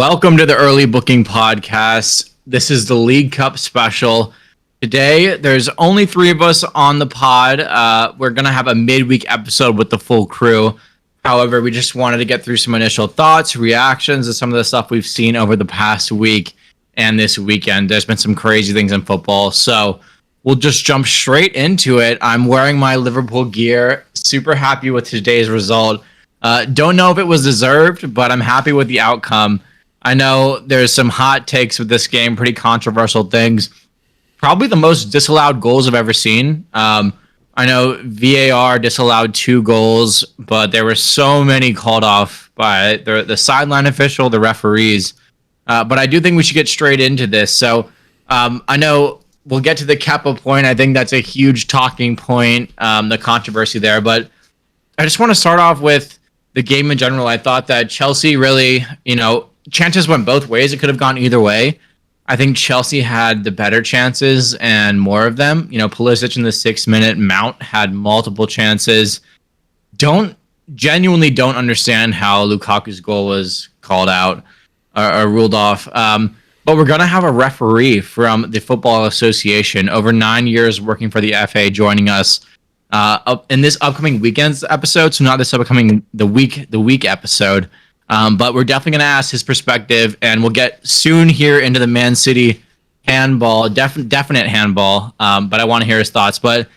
Welcome to the Early Booking Podcast. This is the League Cup special. Today, there's only three of us on the pod. We're going to have a midweek episode with the full crew. However, we just wanted to get through some initial thoughts, reactions, and some of the stuff we've seen over the past week and this weekend. There's been some crazy things in football, so we'll just jump straight into it. I'm wearing my Liverpool gear. Super happy with today's result. Don't know if it was deserved, but I'm happy with the outcome. I know there's some hot takes with this game, pretty controversial things. Probably the most disallowed goals I've ever seen. I know VAR disallowed 2 goals, but there were so many called off by the sideline official, the referees. But I do think we should get straight into this. So I know we'll get to the Kepa point. I think that's a huge talking point, the controversy there. But I just want to start off with the game in general. I thought that Chelsea really, chances went both ways. It could have gone either way. I think Chelsea had the better chances and more of them. Pulisic in the 6-minute, Mount had multiple chances. Genuinely don't understand how Lukaku's goal was called out or ruled off. But we're going to have a referee from the Football Association, over 9 years working for the FA, joining us in this upcoming weekend's episode. So not this upcoming, the week episode. But we're definitely going to ask his perspective, and we'll get soon here into the Man City handball, definite handball. But I want to hear his thoughts. But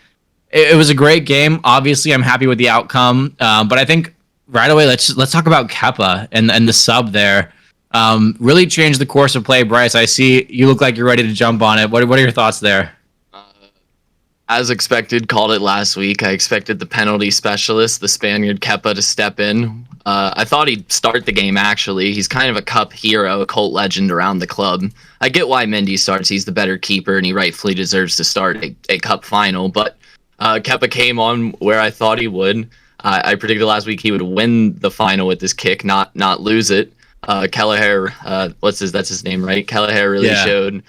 it was a great game. Obviously, I'm happy with the outcome. But I think right away, let's talk about Kepa and the sub there. Really changed the course of play. Bryce, I see you look like you're ready to jump on it. What are your thoughts there? As expected, called it last week. I expected the penalty specialist, the Spaniard Kepa, to step in. I thought he'd start the game, actually. He's kind of a cup hero, a cult legend around the club. I get why Mendy starts. He's the better keeper, and he rightfully deserves to start a cup final. But Kepa came on where I thought he would. I predicted last week he would win the final with this kick, not lose it. Kelleher, that's his name, right? Kelleher really showed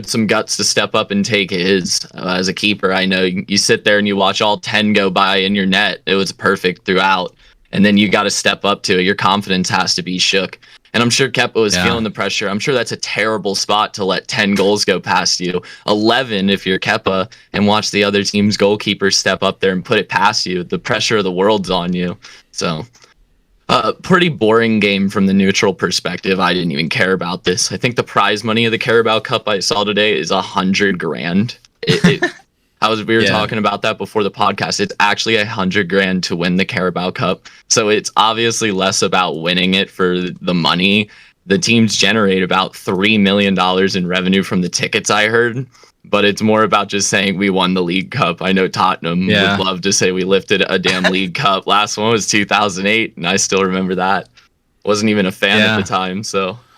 some guts to step up and take his as a keeper. I know you sit there and you watch all 10 go by in your net. It was perfect throughout. And then you got to step up to it. Your confidence has to be shook. And I'm sure Kepa was feeling the pressure. I'm sure that's a terrible spot to let 10 goals go past you. 11 if you're Kepa, and watch the other team's goalkeeper step up there and put it past you. The pressure of the world's on you. So pretty boring game from the neutral perspective. I didn't even care about this. I think the prize money of the Carabao Cup I saw today is $100,000. We were talking about that before the podcast. It's actually $100,000 to win the Carabao Cup. So it's obviously less about winning it for the money. The teams generate about $3 million in revenue from the tickets, I heard. But it's more about just saying we won the League Cup. I know Tottenham would love to say we lifted a damn League Cup. Last one was 2008, and I still remember that. Wasn't even a fan at the time,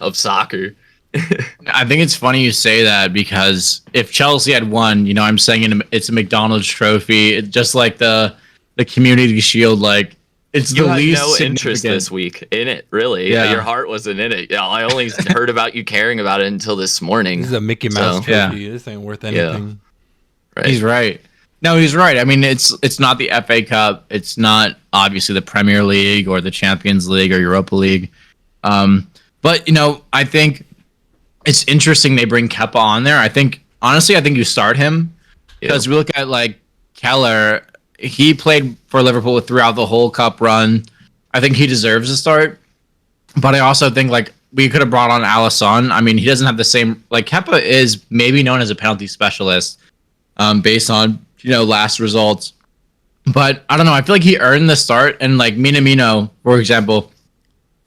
of soccer. I think it's funny you say that, because if Chelsea had won, I'm saying it's a McDonald's trophy. It's just like the Community Shield, like it's you the least no interest this week in it, really. Your heart wasn't in it. I only heard about you caring about it until this morning. This is a Mickey Mouse trophy. This ain't worth anything. Right. He's right. No, he's right. I mean, it's not the FA Cup. It's not obviously the Premier League or the Champions League or Europa League. But I think it's interesting they bring Kepa on there. I think you start him, because we look at like Keller. He played for Liverpool throughout the whole cup run. I think he deserves a start. But I also think like we could have brought on Alisson. I mean, he doesn't have the same, like Kepa is maybe known as a penalty specialist based on, last results. But I don't know. I feel like he earned the start. And like Minamino, for example,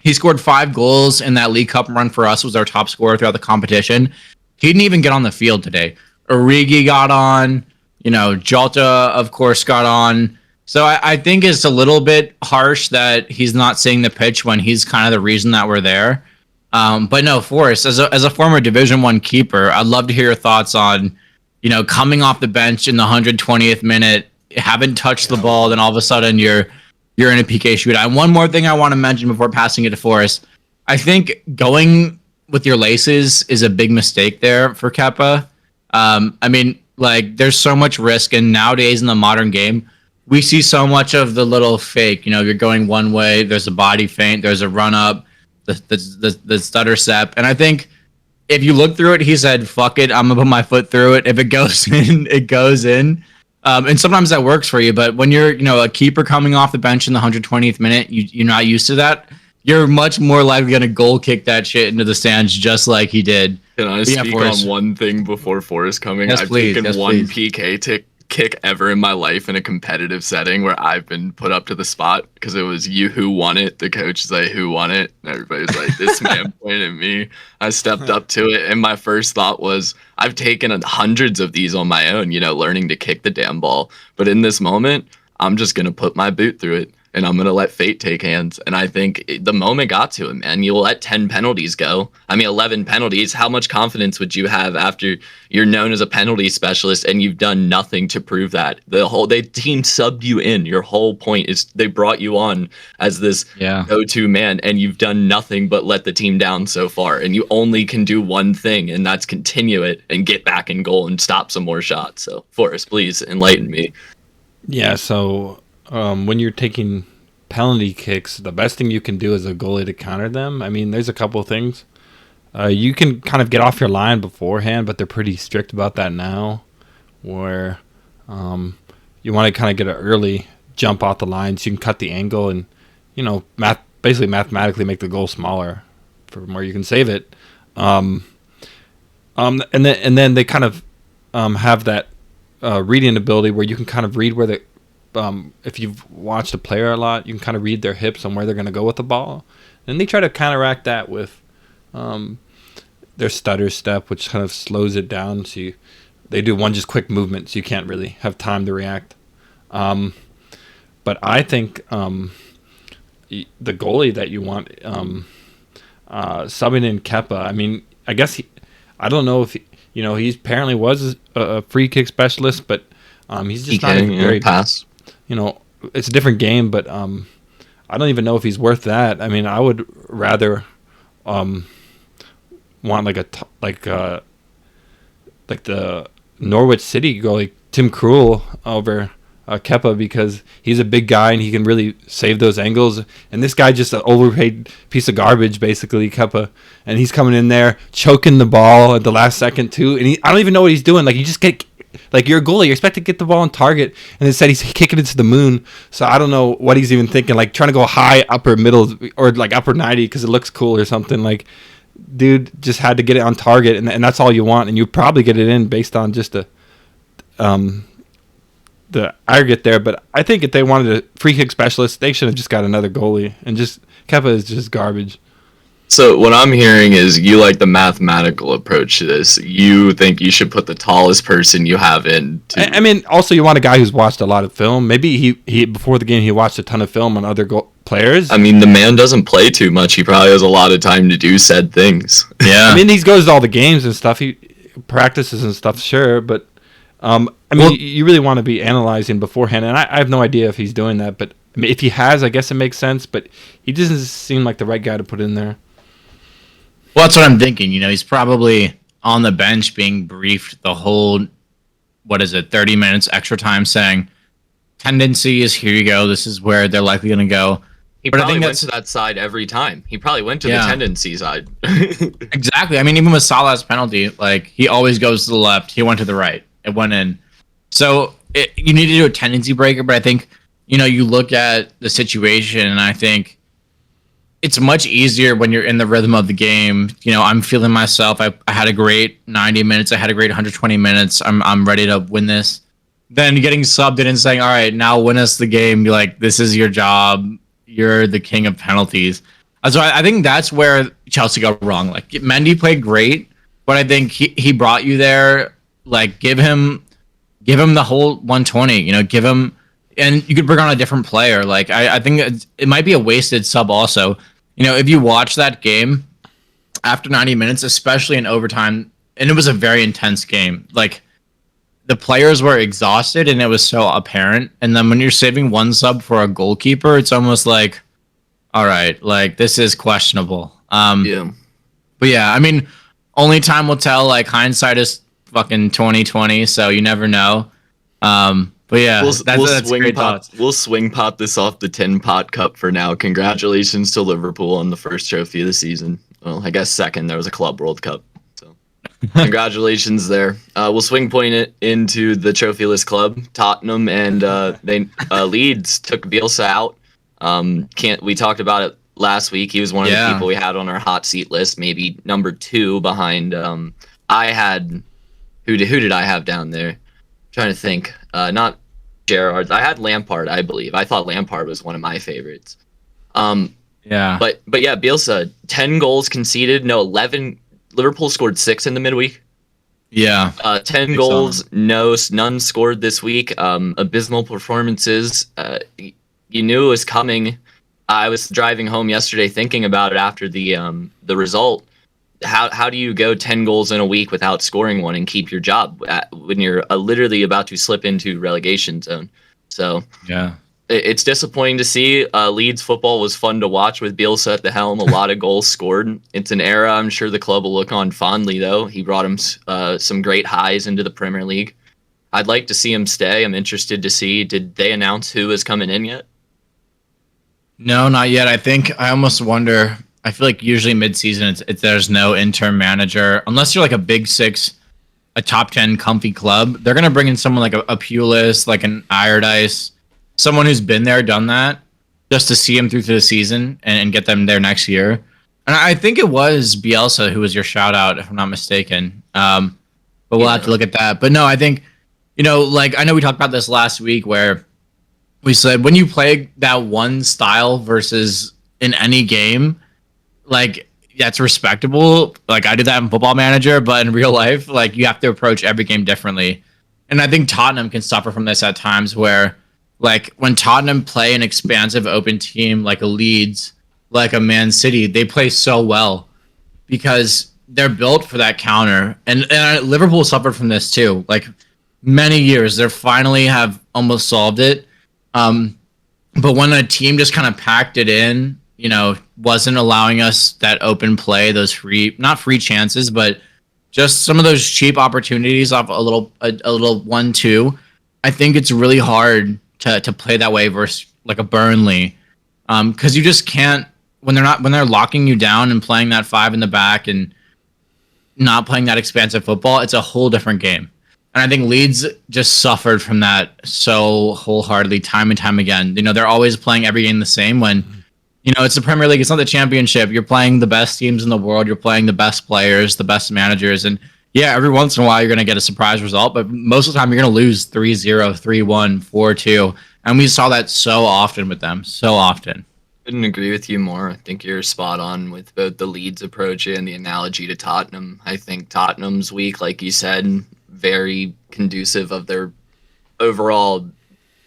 he scored 5 goals in that League Cup run for us, was our top scorer throughout the competition. He didn't even get on the field today. Origi got on. Jota, of course, got on. So I think it's a little bit harsh that he's not seeing the pitch when he's kind of the reason that we're there. But no, Forrest, as a former Division I keeper, I'd love to hear your thoughts on, coming off the bench in the 120th minute, haven't touched the ball, then all of a sudden you're in a PK shootout. And one more thing I want to mention before passing it to Forrest. I think going with your laces is a big mistake there for Kepa. I mean, like, there's so much risk, and nowadays in the modern game, we see so much of the little fake. You're going one way, there's a body feint, there's a run up, the stutter step. And I think if you look through it, he said, "Fuck it, I'm gonna put my foot through it. If it goes in, it goes in." And sometimes that works for you, but when you're a keeper coming off the bench in the 120th minute, you're not used to that. You're much more likely gonna goal kick that shit into the stands just like he did. Can I speak on one thing before Forrest coming? Yes, I've please. taken Yes, one please. PK kick ever in my life in a competitive setting where I've been put up to the spot because it was you who won it. The coach is like, "Who won it?" And everybody's like, "This man pointed at me." I stepped up to it, and my first thought was, I've taken hundreds of these on my own, learning to kick the damn ball. But in this moment, I'm just going to put my boot through it. And I'm going to let fate take hands. And I think the moment got to him, man. You let 10 penalties go. 11 penalties. How much confidence would you have after you're known as a penalty specialist and you've done nothing to prove that? They team subbed you in. Your whole point is they brought you on as this go-to man, and you've done nothing but let the team down so far. And you only can do one thing, and that's continue it and get back in goal and stop some more shots. So, Forrest, please enlighten me. Yeah, so when you're taking penalty kicks, the best thing you can do as a goalie to counter them, there's a couple of things. You can kind of get off your line beforehand, but they're pretty strict about that now, where you want to kind of get an early jump off the line so you can cut the angle and, basically mathematically make the goal smaller from where you can save it. And then they kind of have that reading ability where you can kind of read where the if you've watched a player a lot, you can kind of read their hips on where they're going to go with the ball. And they try to counteract that with their stutter step, which kind of slows it down. So they do one just quick movement, so you can't really have time to react. But I think the goalie that you want subbing in Kepa, I guess I don't know if he apparently was a free kick specialist, but he's just not a very pass. It's a different game, but I don't even know if he's worth that. I would rather want like the Norwich City goalie Tim Krul over Kepa, because he's a big guy and he can really save those angles. And this guy just an overpaid piece of garbage, basically, Kepa. And he's coming in there choking the ball at the last second too. And I don't even know what he's doing. Like, you just get. Like, you're a goalie, you're expected to get the ball on target, and instead he's kicking it to the moon. So I don't know what he's even thinking, like trying to go high, upper middle, or like upper 90 because it looks cool or something. Like, dude just had to get it on target, and that's all you want, and you probably get it in based on just the aggregate there. But I think if they wanted a free kick specialist, they should have just got another goalie, and just Kepa is just garbage. So what I'm hearing is you like the mathematical approach to this. You think you should put the tallest person you have in. Also you want a guy who's watched a lot of film. Maybe he before the game he watched a ton of film on other players. The man doesn't play too much. He probably has a lot of time to do said things. Yeah. He goes to all the games and stuff. He practices and stuff, sure, but you really want to be analyzing beforehand, and I have no idea if he's doing that. But if he has, I guess it makes sense. But he doesn't seem like the right guy to put in there. Well, that's what I'm thinking. He's probably on the bench being briefed the whole, 30 minutes extra time, saying, tendencies, here you go. This is where they're likely going to go. He probably went to that side every time. He probably went to the tendency side. Exactly. Even with Salah's penalty, like, he always goes to the left. He went to the right. It went in. So you need to do a tendency breaker, but I think, you look at the situation, and I think it's much easier when you're in the rhythm of the game. I'm feeling myself. I had a great 90 minutes. I had a great 120 minutes. I'm ready to win this. Then getting subbed in and saying, all right, now win us the game. Be like, this is your job. You're the king of penalties. So I think that's where Chelsea got wrong. Like, Mendy played great, but I think he brought you there. Like, give him the whole 120. Give him, and you could bring on a different player. Like, I think it might be a wasted sub also. If you watch that game after 90 minutes, especially in overtime, and it was a very intense game, like, the players were exhausted and it was so apparent. And then when you're saving one sub for a goalkeeper, it's almost like, all right, like, this is questionable. Yeah. But yeah, only time will tell. Like, hindsight is fucking 2020, so you never know. But yeah, We'll that's swing great pot. thoughts. We'll swing pot this off the Tin Pot Cup for now. Congratulations to Liverpool on the first trophy of the season. Well, I guess second. There was a Club World Cup. So congratulations there. We'll swing point it into the trophyless club. Tottenham and Leeds took Bielsa out. We talked about it last week. He was one of the people we had on our hot seat list, maybe number 2 behind. I had who did I have down there? I'm trying to think. Not Gerrard. I had Lampard, I believe. I thought Lampard was one of my favorites. But yeah, Bielsa, 10 goals conceded, no 11. Liverpool scored 6 in the midweek. Yeah. 10 goals, none scored this week. Abysmal performances. You knew it was coming. I was driving home yesterday thinking about it after the result. How do you go 10 goals in a week without scoring one and keep your job when you're literally about to slip into relegation zone? So yeah, it's disappointing to see. Leeds football was fun to watch with Bielsa at the helm. A lot of goals scored. It's an era I'm sure the club will look on fondly, though. He brought him some great highs into the Premier League. I'd like to see him stay. I'm interested to see. Did they announce who is coming in yet? No, not yet. I almost wonder. I feel like usually mid-season, there's no interim manager unless you're like a Big Six, a top 10 comfy club. They're gonna bring in someone like a Pulis, like an Allardyce, someone who's been there, done that, just to see him through to the season and get them there next year. And I think it was Bielsa who was your shout out, if I'm not mistaken. But we'll have to look at that. But no, I think, like I know we talked about this last week where we said when you play that one style versus in any game, like that's respectable. Like I did that in Football Manager, but in real life, like you have to approach every game differently. And I think Tottenham can suffer from this at times where, like when Tottenham play an expansive open team like a Leeds, like a Man City, they play so well because they're built for that counter. And Liverpool suffered from this too. Like many years, they finally have almost solved it. But when a team just kind of packed it in, wasn't allowing us that open play, those not free chances, but just some of those cheap opportunities off a little 1-2. I think it's really hard to play that way versus like a Burnley, because you just can't when they're locking you down and playing that 5 in the back and not playing that expansive football. It's a whole different game. And I think Leeds just suffered from that so wholeheartedly time and time again. They're always playing every game the same when, it's the Premier League. It's not the Championship. You're playing the best teams in the world. You're playing the best players, the best managers. And yeah, every once in a while you're going to get a surprise result, but most of the time you're going to lose 3-0, 3-1, 4-2. And we saw that so often with them, so often. Couldn't agree with you more. I think you're spot on with both the Leeds approach and the analogy to Tottenham. I think Tottenham's week, like you said, very conducive of their overall,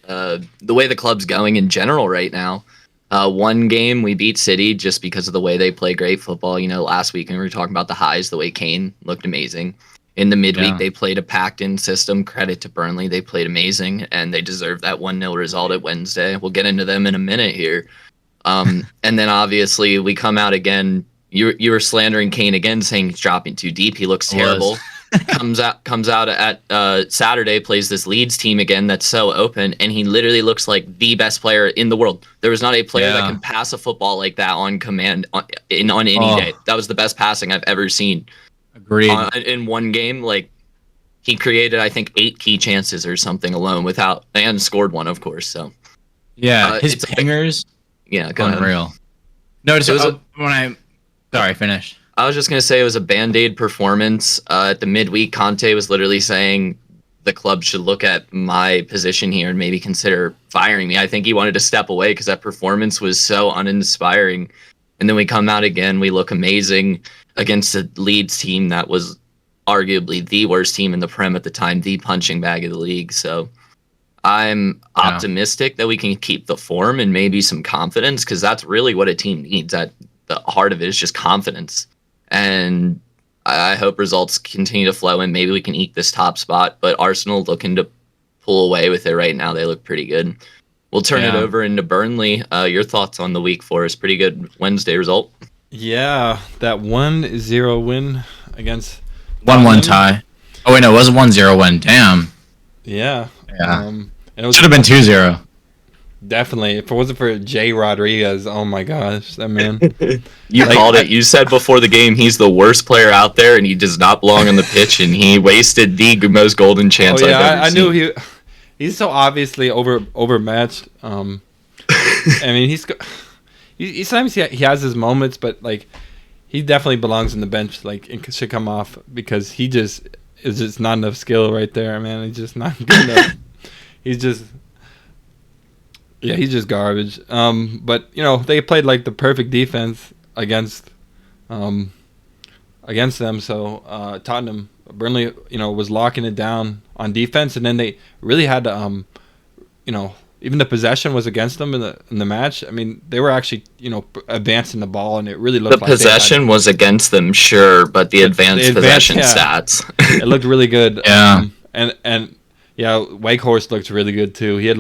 the way the club's going in general right now. One game we beat City just because of the way they play great football. Last week when we were talking about the highs, the way Kane looked amazing. In the midweek, They played a packed-in system. Credit to Burnley. They played amazing, and they deserved that 1-0 result at Wednesday. We'll get into them in a minute here. And then obviously we come out again. You were slandering Kane again, saying he's dropping too deep. He looks terrible. comes out at Saturday, plays this Leeds team again that's so open, and he literally looks like the best player in the world. There was not a player that can pass a football like that on command on any day. That was the best passing I've ever seen. Agreed. In one game, like he created, I think, 8 key chances or something alone and scored one, of course. So yeah, his pingers. Yeah, unreal. No, sorry, finish. I was just going to say it was a Band-Aid performance. At the midweek, Conte was literally saying the club should look at my position here and maybe consider firing me. I think he wanted to step away because that performance was so uninspiring. And then we come out again, we look amazing against a Leeds team that was arguably the worst team in the Prem at the time, the punching bag of the league. So I'm optimistic that we can keep the form and maybe some confidence, because that's really what a team needs. At the heart of it is just confidence. And I hope results continue to flow and maybe we can eke this top spot. But Arsenal looking to pull away with it right now. They look pretty good. We'll turn it over into Burnley. Your thoughts on the week for us? Pretty good Wednesday result. Yeah, that 1-0 win against 1-1 tie. Oh wait, no, it was a 1-0 win. Damn. Yeah. And it was Should have been 2-0. definitely, if it wasn't for Jay Rodriguez, oh my gosh, that man. You Like, called it. You said before the game he's the worst player out there, and he does not belong on the pitch, and he wasted the most golden chance I've ever I seen. knew he's so obviously overmatched. I mean, he sometimes he has his moments, but like he definitely belongs in the bench. Like, and should come off because he just is just not enough skill right there, man. He's just not good enough. He's just garbage. But you know they played like the perfect defense against them. So Tottenham, Burnley, you know, was locking it down on defense, and then they really had to, you know, even the possession was against them in the match. I mean, they were actually, you know, advancing the ball, and it really looked The possession was against them, sure, but the advanced possession stats. It looked really good. Yeah. And yeah, Weghorst looked really good too. He had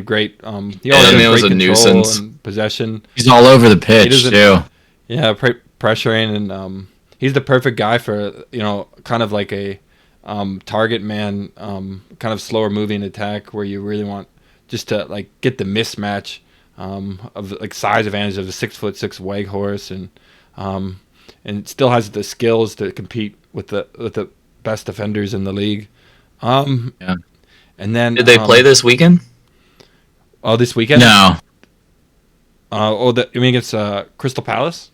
great. He always had it was great a control nuisance. and possession. He's all over the pitch too. Yeah, pressuring, and he's the perfect guy for, you know, kind of like a target man, kind of slower moving attack where you really want just to like get the mismatch of like size advantage of a 6'6" Weghorst, and still has the skills to compete with the best defenders in the league. Yeah. And then Did they play this weekend? Oh, this weekend? No. You mean against Crystal Palace?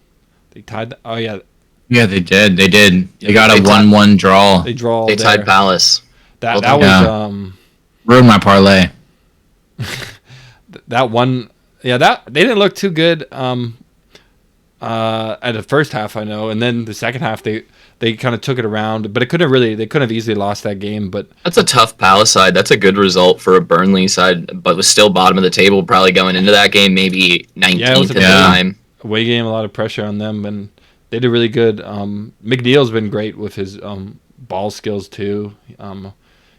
They tied. Oh yeah. Yeah, they did. They got They a tied- 1-1 draw. They draw. They tied Palace. That Well, was yeah. Ruined my parlay. that one. Yeah, that they didn't look too good. At the first half, I know, and then the second half they kind of took it around, but they could have easily lost that game. But That's a tough Palace side. That's a good result for a Burnley side, but was still bottom of the table probably going into that game, maybe 19th Yeah, it was at a the big- time. away game, a lot of pressure on them, and they did really good. McNeil's been great with his ball skills too.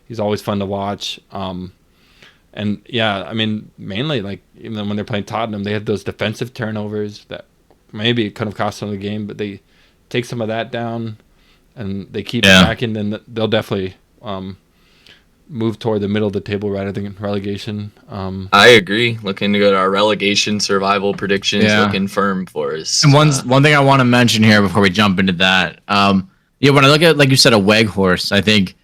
He's always fun to watch. And yeah, I mean, mainly like even when they're playing Tottenham, they had those defensive turnovers that maybe could have cost them the game, but they take some of that down and they keep attacking. Then they'll definitely move toward the middle of the table rather than relegation. I agree. Looking to go to our relegation survival predictions, looking firm for us. And one thing I want to mention here before we jump into that, when I look at, like you said, a Weghorst, I think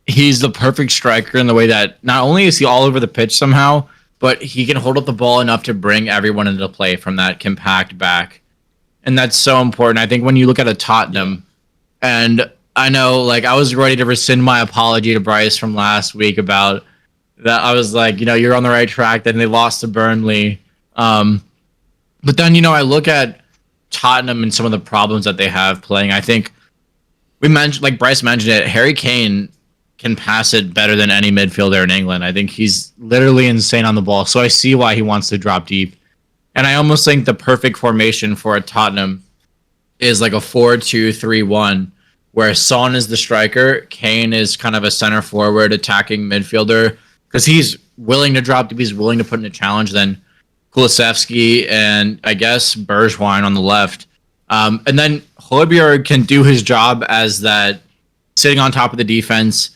he's the perfect striker in the way that not only is he all over the pitch somehow, but he can hold up the ball enough to bring everyone into play from that compact back. And that's so important. I think when you look at a Tottenham, and I know, like, I was ready to rescind my apology to Bryce from last week about that. I was like, you're on the right track. Then they lost to Burnley. But then, I look at Tottenham and some of the problems that they have playing. I think we mentioned, like Bryce mentioned it, Harry Kane can pass it better than any midfielder in England. I think he's literally insane on the ball. So I see why he wants to drop deep. And I almost think the perfect formation for a Tottenham is like a 4-2-3-1, where Son is the striker, Kane is kind of a center forward attacking midfielder, because he's willing to drop deep, he's willing to put in a challenge. Then Kulusevski and I guess Bergwijn on the left. And then Højbjerg can do his job as that sitting on top of the defense.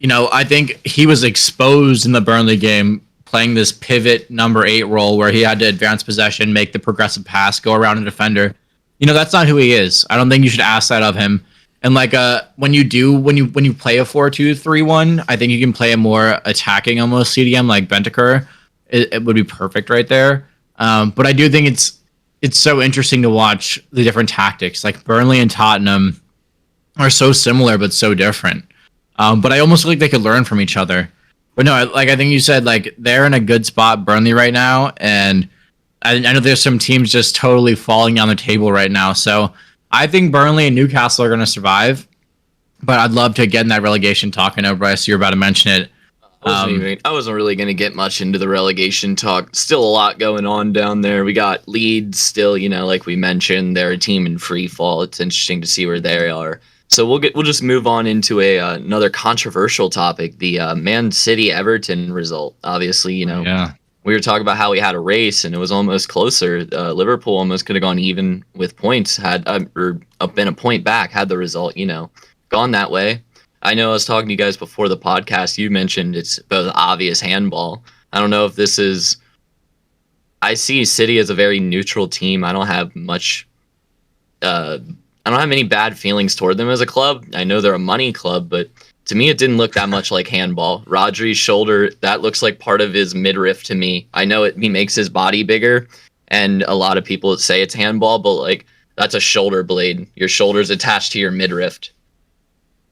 I think he was exposed in the Burnley game playing this pivot number 8 role where he had to advance possession, make the progressive pass, go around a defender. That's not who he is. I don't think you should ask that of him. And like when you play a 4-2-3-1, I think you can play a more attacking almost CDM like Bentancur. It would be perfect right there. But I do think it's so interesting to watch the different tactics. Like Burnley and Tottenham are so similar but so different. But I almost feel like they could learn from each other. But no, like I think you said, like they're in a good spot, Burnley right now, and I know there's some teams just totally falling down the table right now. So I think Burnley and Newcastle are going to survive. But I'd love to get in that relegation talk. I know, Bryce, you're about to mention it. I wasn't really going to get much into the relegation talk. Still a lot going on down there. We got Leeds still, like we mentioned, they're a team in free fall. It's interesting to see where they are. So we'll just move on into another controversial topic, the Man City Everton result. Obviously, we were talking about how we had a race and it was almost closer. Liverpool almost could have gone even with points, had or been a point back had the result, gone that way. I know I was talking to you guys before the podcast. You mentioned it's both obvious handball. I don't know if this is. I see City as a very neutral team. I don't have much. I don't have many bad feelings toward them as a club. I know they're a money club, but to me, it didn't look that much like handball. Rodri's shoulder, that looks like part of his midriff to me. I know he makes his body bigger, and a lot of people say it's handball, but like that's a shoulder blade. Your shoulder's attached to your midriff.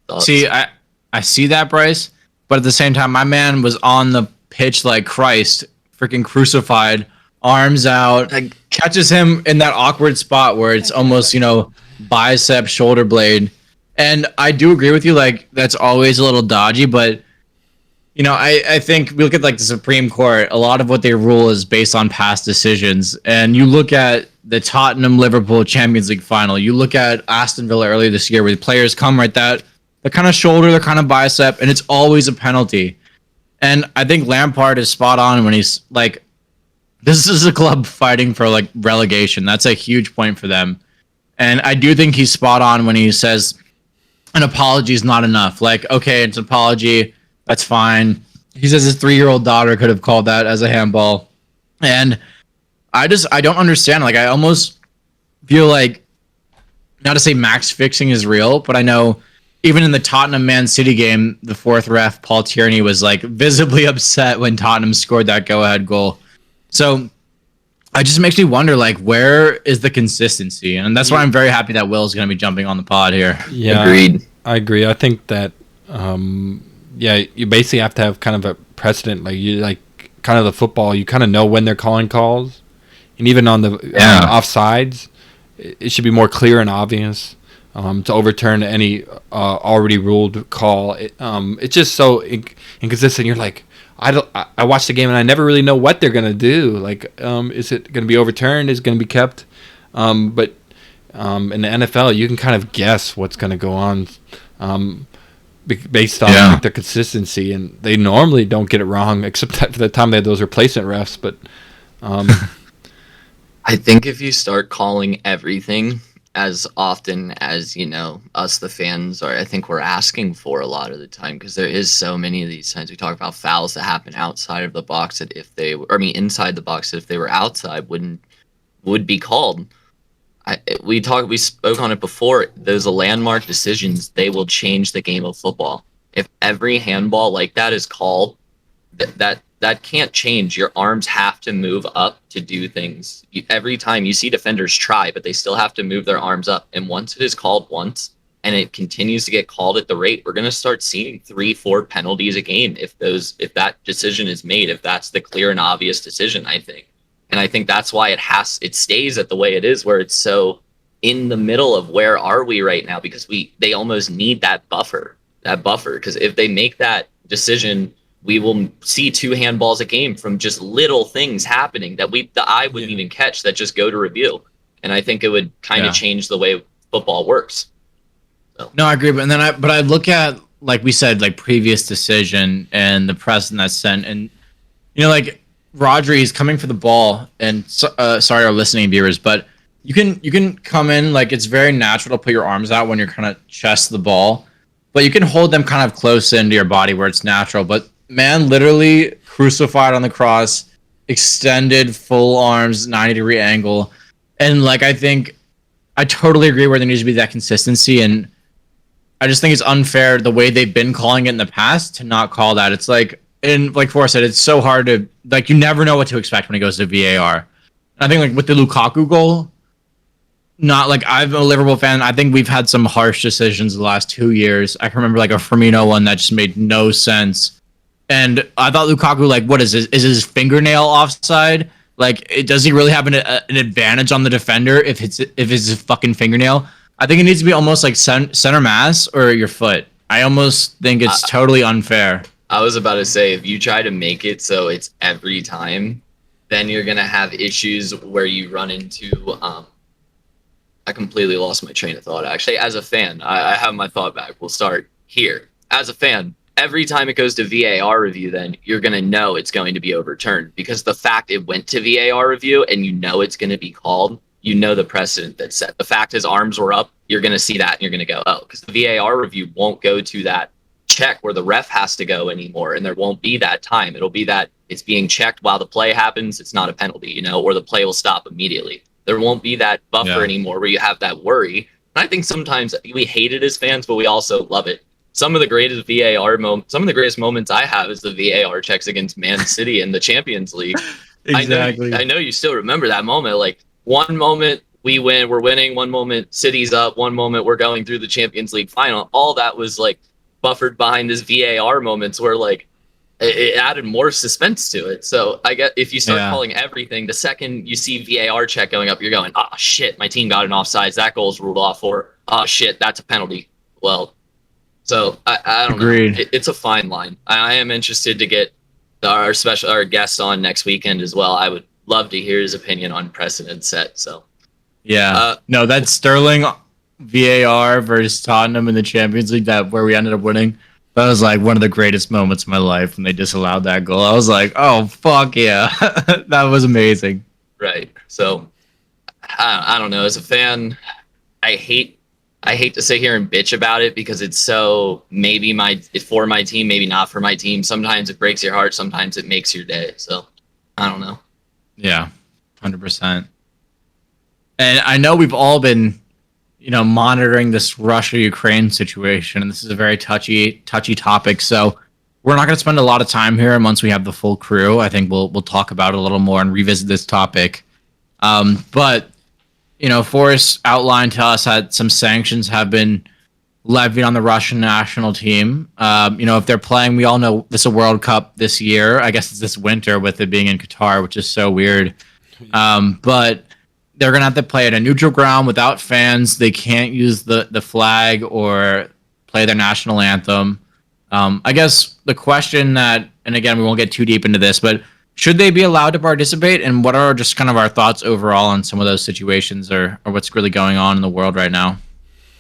Thoughts? See, I see that, Bryce, but at the same time, my man was on the pitch like Christ, freaking crucified, arms out, catches him in that awkward spot where it's almost, bicep, shoulder blade. And I do agree with you, like, that's always a little dodgy, but, I think we look at, like, the Supreme Court, a lot of what they rule is based on past decisions. And you look at the Tottenham-Liverpool Champions League final, you look at Aston Villa earlier this year where the players come right that, the kind of shoulder, the kind of bicep, and it's always a penalty. And I think Lampard is spot on when he's, like, this is a club fighting for, like, relegation. That's a huge point for them. And I do think he's spot on when he says an apology is not enough. Like, okay, it's an apology. That's fine. He says his 3-year-old daughter could have called that as a handball. And I don't understand. Like, I almost feel like, not to say max fixing is real, but I know even in the Tottenham Man City game, the fourth ref, Paul Tierney, was like visibly upset when Tottenham scored that go-ahead goal. So it just makes me wonder, like, where is the consistency? And that's why I'm very happy that Will's going to be jumping on the pod here. Yeah, agreed. I agree. I think that, you basically have to have kind of a precedent. Like kind of the football, you kind of know when they're calling calls. And even on the offsides, it should be more clear and obvious to overturn any already ruled call. It's just so inconsistent. You're like, I watched the game and I never really know what they're gonna do. Like, is it gonna be overturned? Is it gonna be kept? But in the NFL, you can kind of guess what's gonna go on based on like, their consistency, and they normally don't get it wrong, except for the time they had those replacement refs. But I think if you start calling everything as often as us the fans are, I think we're asking for a lot of the time, because there is so many of these times we talk about fouls that happen outside of the box that inside the box that if they were outside would be called. We spoke on it before. Those landmark decisions, they will change the game of football. If every handball like that is called, that can't change. Your arms have to move up to do things. Every time you see defenders try, but they still have to move their arms up. And once it is called once, and it continues to get called at the rate, we're going to start seeing 3-4 penalties a game if that decision is made, if that's the clear and obvious decision, I think. And I think that's why it stays at the way it is, where it's so in the middle of where are we right now, because they almost need that buffer, because if they make that decision, we will see 2 handballs a game from just little things happening that the eye wouldn't even catch, that just go to review. And I think it would kind of change the way football works. So. No, I agree. But I look at, like we said, like previous decision and the precedent that's sent, and like Rodri is coming for the ball. And sorry, our listening viewers, but you can come in, like, it's very natural to put your arms out when you're kind of chest the ball, but you can hold them kind of close into your body where it's natural. But man, literally crucified on the cross, extended full arms, 90-degree angle. And like, I think I totally agree where there needs to be that consistency. And I just think it's unfair the way they've been calling it in the past to not call that. It's like, and like Forrest said, it's so hard to, like, you never know what to expect when it goes to VAR. And I think like with the Lukaku goal, not like, I'm a Liverpool fan. I think we've had some harsh decisions the last 2 years. I can remember like a Firmino one that just made no sense. And I thought Lukaku, like, what is this? Is his fingernail offside? Like, does he really have an advantage on the defender if it's his fucking fingernail? I think it needs to be almost like center mass or your foot. I almost think it's totally unfair. I was about to say, if you try to make it so it's every time, then you're going to have issues where you run into... I completely lost my train of thought, actually. As a fan, I have my thought back. We'll start here. As a fan, every time it goes to VAR review, then you're going to know it's going to be overturned, because the fact it went to VAR review and it's going to be called, the precedent that's set. The fact his arms were up, you're going to see that and you're going to go, oh, because the VAR review won't go to that check where the ref has to go anymore, and there won't be that time. It'll be that it's being checked while the play happens. It's not a penalty, or the play will stop immediately. There won't be that buffer anymore where you have that worry. And I think sometimes we hate it as fans, but we also love it. Some of the greatest some of the greatest moments I have is the VAR checks against Man City in the Champions League. Exactly. I know you still remember that moment. Like, one moment we're winning, one moment City's up, one moment we're going through the Champions League final. All that was like buffered behind this VAR moments where like it added more suspense to it. So I get, if you start calling everything, the second you see VAR check going up, you're going, oh shit, my team got an offsides. That goal's ruled off, or oh shit, that's a penalty. Well, so I don't know. It's a fine line. I am interested to get our guest on next weekend as well. I would love to hear his opinion on precedent set. So no, that Sterling VAR versus Tottenham in the Champions League, where we ended up winning. That was like one of the greatest moments of my life when they disallowed that goal. I was like, oh, fuck yeah. That was amazing. Right. So, I don't know. As a fan, I hate to sit here and bitch about it because it's so maybe it's for my team, maybe not for my team. Sometimes it breaks your heart. Sometimes it makes your day. So, I don't know. Yeah, 100%. And I know we've all been monitoring this Russia-Ukraine situation, and this is a very touchy topic. So we're not going to spend a lot of time here. And once we have the full crew, I think we'll talk about it a little more and revisit this topic. But Forrest outlined to us that some sanctions have been levied on the Russian national team. If they're playing, we all know this is a World Cup this year. I guess it's this winter with it being in Qatar, which is so weird. But they're going to have to play at a neutral ground without fans. They can't use the flag or play their national anthem. I guess the question and again, we won't get too deep into this, but should they be allowed to participate? And what are just kind of our thoughts overall on some of those situations or what's really going on in the world right now?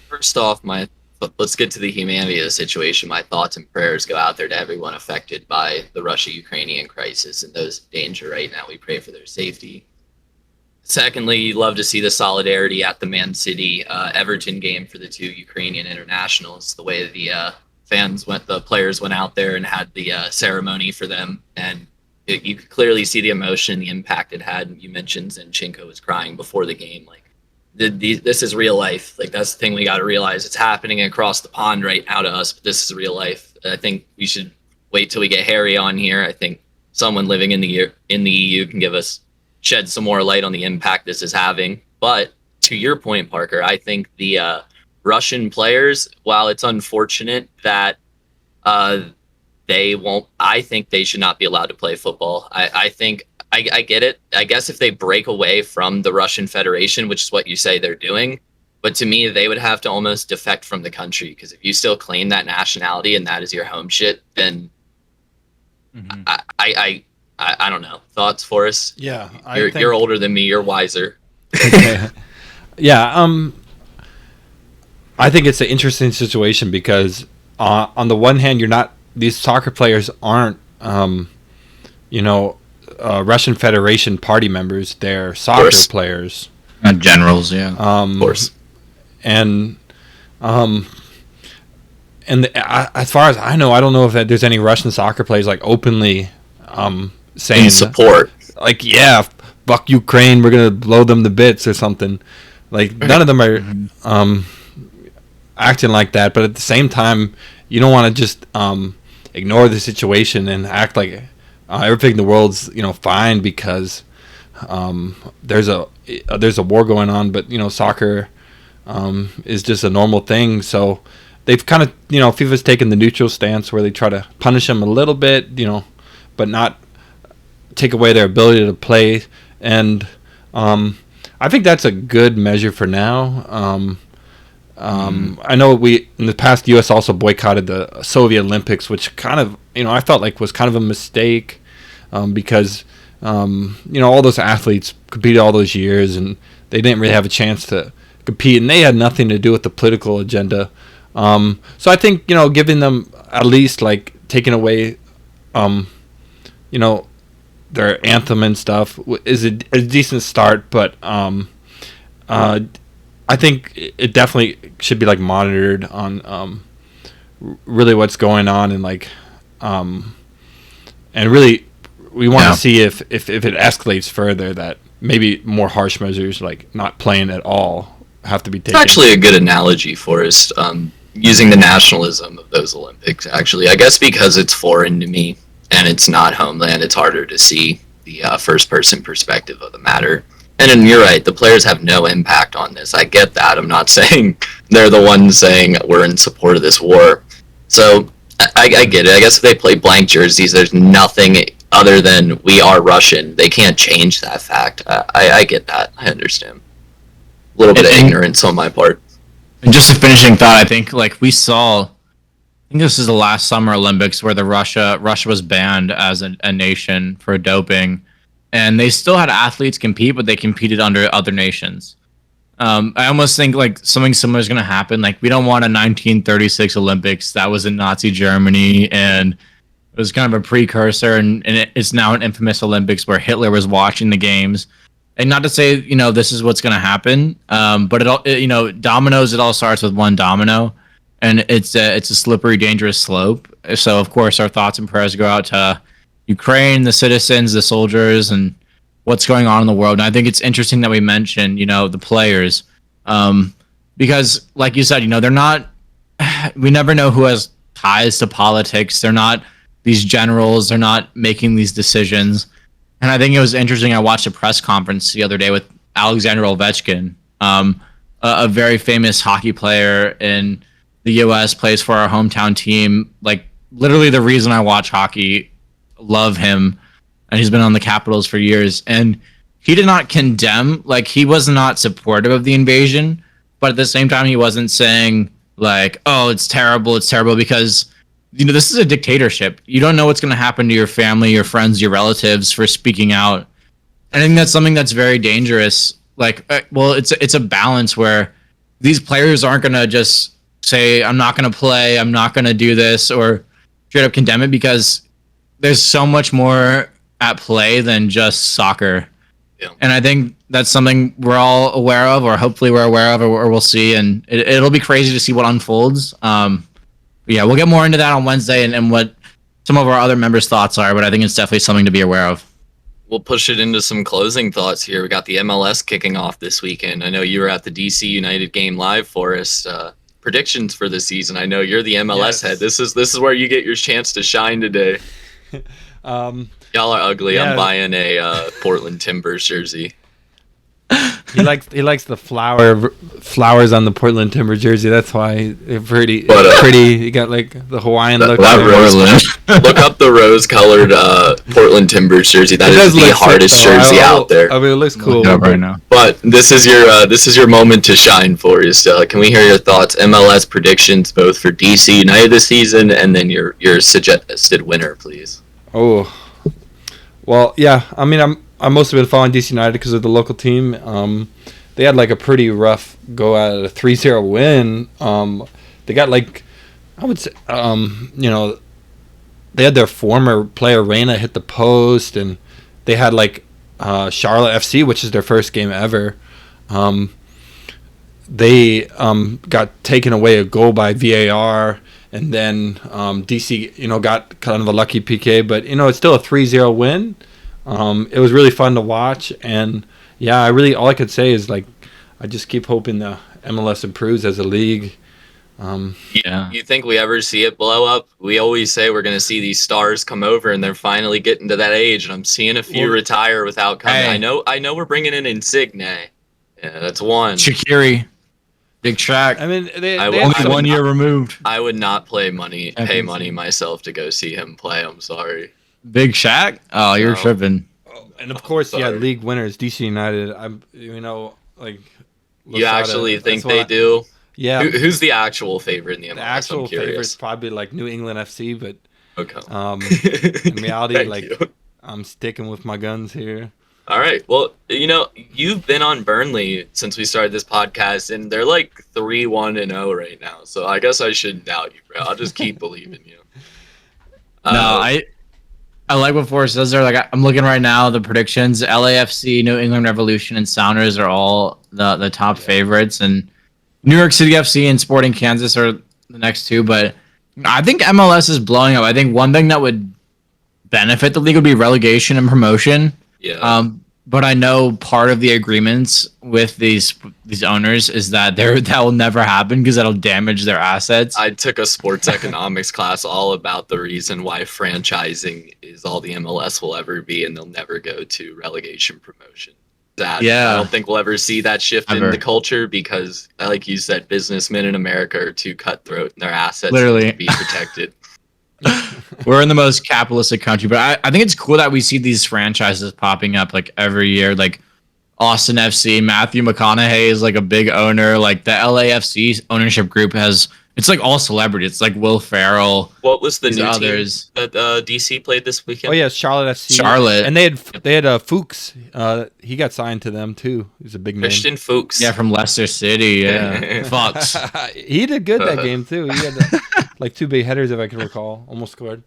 First off, let's get to the humanity of the situation. My thoughts and prayers go out there to everyone affected by the Russia-Ukrainian crisis and those in danger right now. We pray for their safety. Secondly, love to see the solidarity at the Man City Everton game for the two Ukrainian internationals. The way the players went out there and had the ceremony for them, and you could clearly see the emotion and the impact it had. You mentioned Zinchenko was crying before the game. Like, this is real life. Like, that's the thing we got to realize. It's happening across the pond right now to us, but this is real life. I think we should wait till we get Harry on here. I think someone living in the EU can shed some more light on the impact this is having. But to your point, Parker, I think the Russian players, while it's unfortunate that I think they should not be allowed to play football. I think I get it. I guess if they break away from the Russian Federation, which is what you say they're doing, but to me, they would have to almost defect from the country, because if you still claim that nationality and that is your home shit, then I don't know. Thoughts for us? Yeah, you're older than me. You're wiser. Yeah. I think it's an interesting situation because on the one hand, these soccer players aren't, Russian Federation party members. They're soccer players. Generals, yeah. Of course. And as far as I know, I don't know if there's any Russian soccer players like openly saying in support, like, yeah, fuck Ukraine, we're gonna blow them to bits or something. Like, none of them are acting like that, but at the same time, you don't want to just ignore the situation and act like everything in the world's fine because there's a war going on. But soccer is just a normal thing. So they've kind of FIFA's taken the neutral stance where they try to punish them a little bit, but not take away their ability to play. And I think that's a good measure for now. I know in the past, the U.S. also boycotted the Soviet Olympics, which kind of, I felt like was kind of a mistake because, all those athletes competed all those years and they didn't really have a chance to compete, and they had nothing to do with the political agenda. So I think, giving them at least like taking away, their anthem and stuff is a decent start, but I think it definitely should be like monitored on really what's going on, and like, and really we want to see if it escalates further, that maybe more harsh measures like not playing at all have to be taken. It's actually a good analogy for us, using the nationalism of those Olympics. Actually, I guess because it's foreign to me and it's not homeland, it's harder to see the first-person perspective of the matter. And then you're right, the players have no impact on this. I get that. I'm not saying they're the ones saying we're in support of this war. So I get it. I guess if they play blank jerseys, there's nothing other than we are Russian. They can't change that fact. I get that. I understand. A little bit of ignorance on my part. And just a finishing thought, I think like we saw, I think this is the last Summer Olympics where Russia was banned as a nation for doping, and they still had athletes compete, but they competed under other nations. I almost think like something similar is going to happen. Like we don't want a 1936 Olympics that was in Nazi Germany, and it was kind of a precursor, and it's now an infamous Olympics where Hitler was watching the games. And not to say, this is what's going to happen, but dominoes, it all starts with one domino, and it's a slippery, dangerous slope. So, of course, our thoughts and prayers go out to Ukraine, the citizens, the soldiers, and what's going on in the world. And I think it's interesting that we mentioned, the players, because, like you said, they're not. We never know who has ties to politics. They're not these generals. They're not making these decisions. And I think it was interesting. I watched a press conference the other day with Alexander Ovechkin, a very famous hockey player in the U.S., plays for our hometown team. Like, literally the reason I watch hockey, love him, and he's been on the Capitals for years. And he did not condemn, like, he was not supportive of the invasion, but at the same time, he wasn't saying, like, oh, it's terrible, because this is a dictatorship. You don't know what's going to happen to your family, your friends, your relatives for speaking out. I think that's something that's very dangerous. Like, it's a balance where these players aren't going to just say, I'm not going to play, I'm not going to do this, or straight up condemn it, because there's so much more at play than just soccer. Yeah. And I think that's something we're all aware of, or hopefully we're aware of, or we'll see. And it'll be crazy to see what unfolds. Yeah, we'll get more into that on Wednesday and what some of our other members' thoughts are, but I think it's definitely something to be aware of. We'll push it into some closing thoughts here. We got the MLS kicking off this weekend. I know you were at the DC United game live for us. Predictions for the season. I know you're the MLS head. This is where you get your chance to shine today. Y'all are ugly. Yeah. I'm buying a Portland Timbers jersey. He likes the flowers on the Portland Timber jersey. That's why it's pretty. You got like the Hawaiian look. Look up the rose-colored Portland Timbers jersey. That is the hardest jersey out there. I mean, it looks cool right now. But this is your moment to shine for you. So, can we hear your thoughts? MLS predictions, both for DC United this season, and then your suggested winner, please. Oh, well, yeah. I mean, I've mostly been following DC United because of the local team. They had like a pretty rough go at a 3-0 win. They got like, I would say, they had their former player Reyna hit the post, and they had like Charlotte FC, which is their first game ever. They got taken away a goal by VAR, and then DC, got kind of a lucky PK, but it's still a 3-0 win. It was really fun to watch, and yeah, all I could say is like, I just keep hoping the MLS improves as a league. You think we ever see it blow up? We always say we're going to see these stars come over, and they're finally getting to that age, and I'm seeing a few retire without coming. Hey. I know we're bringing in Insigne. Yeah, that's one. Shaqiri. Big Shaq. I mean, they only 1 year removed. I would not pay money myself to go see him play. I'm sorry. Big Shaq? Oh, you're tripping. And of course, league winners, DC United. You actually think they do? Yeah. Who's the actual favorite in the MLS? The actual favorite's probably like New England FC, but okay. In reality, I'm sticking with my guns here. All right. Well, you've been on Burnley since we started this podcast, and they're like 3-1-0 right now. So I guess I shouldn't doubt you, bro. I'll just keep believing you. No, I like what Forrest says there. Like, I'm looking right now, the predictions. LAFC, New England Revolution, and Sounders are all the top favorites, and New York City FC and Sporting Kansas are the next two. But I think MLS is blowing up. I think one thing that would benefit the league would be relegation and promotion. Yeah. But I know part of the agreements with these owners is that that will never happen because that'll damage their assets. I took a sports economics class all about the reason why franchising is all the MLS will ever be, and they'll never go to relegation promotion. I don't think we'll ever see that shift in the culture because, like you said, businessmen in America are too cutthroat and their assets Literally need to be protected. We're in the most capitalistic country, but I think it's cool that we see these franchises popping up like every year. Like Austin FC, Matthew McConaughey is like a big owner. Like the LAFC ownership group it's like all celebrity. It's like Will Ferrell. What was the new others team that DC played this weekend? Oh yeah, Charlotte FC. Charlotte, and they had Fuchs. He got signed to them too. He's a big name. Christian Fuchs. Yeah, from Leicester City. Yeah, Fox. He did good that game too. He had like 2 big headers if I can recall. Almost scored.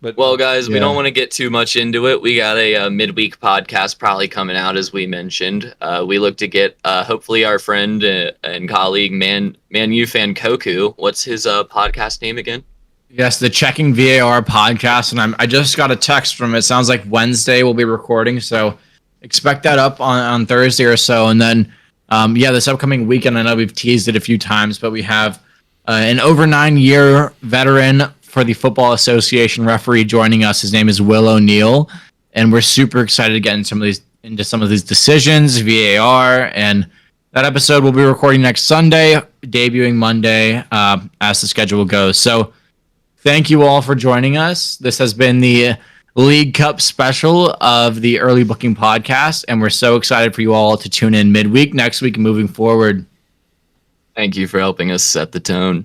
But well, guys, we don't want to get too much into it. We got a midweek podcast probably coming out, as we mentioned. We look to get hopefully our friend and colleague Man U fan Koku. What's his podcast name again? Yes, the Checking VAR podcast, and I just got a text from it. Sounds like Wednesday we'll be recording, so expect that up on Thursday or so. And then, this upcoming weekend, I know we've teased it a few times, but we have an over 9-year veteran for the Football Association referee joining us. His name is Will O'Neill, and we're super excited to get into some of these decisions, VAR, and that episode will be recording next Sunday, debuting Monday, as the schedule goes. So thank you all for joining us. This has been the League Cup special of the Early Booking Podcast, and we're so excited for you all to tune in midweek next week and moving forward. Thank you for helping us set the tone.